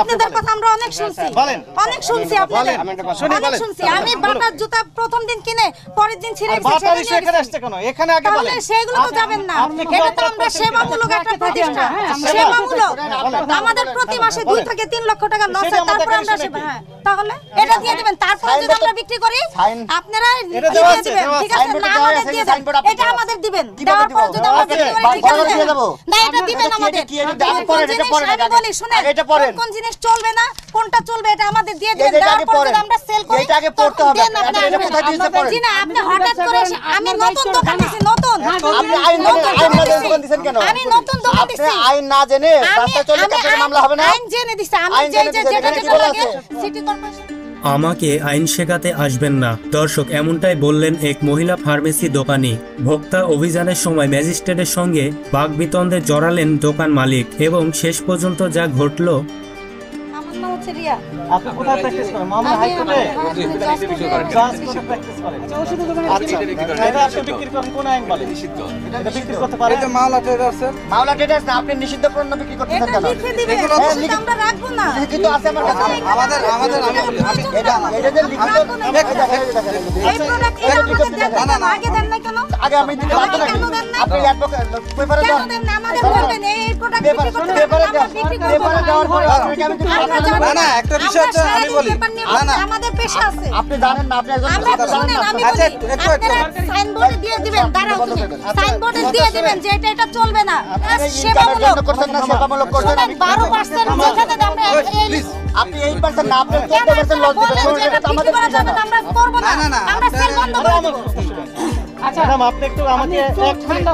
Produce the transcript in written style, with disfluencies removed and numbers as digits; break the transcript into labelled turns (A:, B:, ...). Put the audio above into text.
A: আপনাদের কথা আমরা অনেক শুনছি, অনেক শুনছি আপনাদের, অনেক শুনছি। আমি বাটার জুতা প্রথম দিন কিনে পরের দিন ছিঁড়ে গেছে,
B: বাটার ইস্যু এখানে আসছে কেন? এখানে আগে বলেন।
A: তাহলে সেগুলো তো যাবেন না। এটা তো আমরা সেবামূলক একটা প্রতিষ্ঠান, সেবামূলক। আমাদের প্রতি মাসে 2 থেকে 3 লক্ষ টাকা লস হয়, তারপর আমরা সেবা, তাহলে এটা দিয়ে দিবেন। তারপর যদি আমরা বিক্রি করি আপনারা দিয়ে দিবেন, ঠিক আছে? না আমাদের দিয়ে দেন, এটা আমাদের দিবেন। দেওয়ার পর যদি আমরা বিক্রি করি ঠিক আছে, না এটা দিবেন আমাদের। আমি বলি শুনেন, কোন জিনিস চলবে না কোনটা চলবে এটা আমাদের দিয়ে দিবেন। দেওয়ার পর যদি আমরা সেল করি
C: এটা আগে পড়তে হবে। এটা কোথায় দিয়েছে পড়েন?
A: জি না, আপনি হঠাৎ করে আমি নতুন দোকান দিছি, নতুন।
C: আপনি আইন না দোকান দিবেন কেন?
A: আমি নতুন দোকান দিছি।
C: আপনি আইন না জেনে রাস্তায় চললে আপনার মামলা হবে না?
A: আইন জেনে দিছি আমি, যেটা লাগে সিটি কর্পোরেশন।
D: আমাকে আইন শেখাতে আসবেন না। দর্শক, এমনটাই বললেন এক মহিলা ফার্মেসি দোকানি। ভোক্তা অভিযানের সময় ম্যাজিস্ট্রেটের সঙ্গে বাকবিতণ্ডে জড়ালেন দোকান মালিক এবং শেষ পর্যন্ত যা ঘটল।
A: আমার নাম হচ্ছে রিয়া।
B: আপনি কোথায় প্র্যাকটিস করেন? মামলা হাইকোর্টে জাজ কোর্টে প্র্যাকটিস করেন। আচ্ছা, এটা আপনি বিক্রি করেন কোন আইন বলে? নিষিদ্ধ। এটা বিক্রি করতে পারেন?
C: এটা মামলা ট্রেডার্সের না, আপনি নিষিদ্ধ পণ্য বিক্রি করতেছেন
A: এটা
C: কেন?
A: লিখে দিবেন, সেটা আমরা রাখবো না।
C: লিখিত আছে আমার কাছে। আমাদের আমি এটা যে লিখিত
A: এই প্রোডাক্ট এর মধ্যে দেন না, আগে দেন না কেন?
C: আগে আমি দিতে পারবো না। আপনি অ্যাডভোকেট পেপারে
A: কেন
C: দেন।
A: দেন না? আমাদের বলবেন এই প্রোডাক্ট বিক্রি করতে
C: পেপারে
A: আমরা বিক্রি করব
C: পেপারে দেওয়ার পরে আপনি আমি দিতে পারবো না।
A: না, একটা বিষয় আছে আমি বলি। না, আমাদের পেশা আছে।
C: আপনি জানেন না, আপনি একজন
A: আমরা শুনেন, আমি বলি আপনারা সাইনবোর্ডে দিয়ে দিবেন, দাঁড়াও তুমি, সাইনবোর্ডে দিয়ে দিবেন যে এটা চলবে না, সেবামূলক
C: করছেন না, সেবামূলক করছেন।
A: শুনেন 12% যেখানে আমরা
C: আপনি 8% না, আপনি 14% লস দিবেন।
A: এটা আমাদের করা যাবে না, আমরা করব না, আমরা সেল বন্ধ করে দেব।
B: আচ্ছা ম্যাডাম, আপনি একটু আমাকে এক মিনিট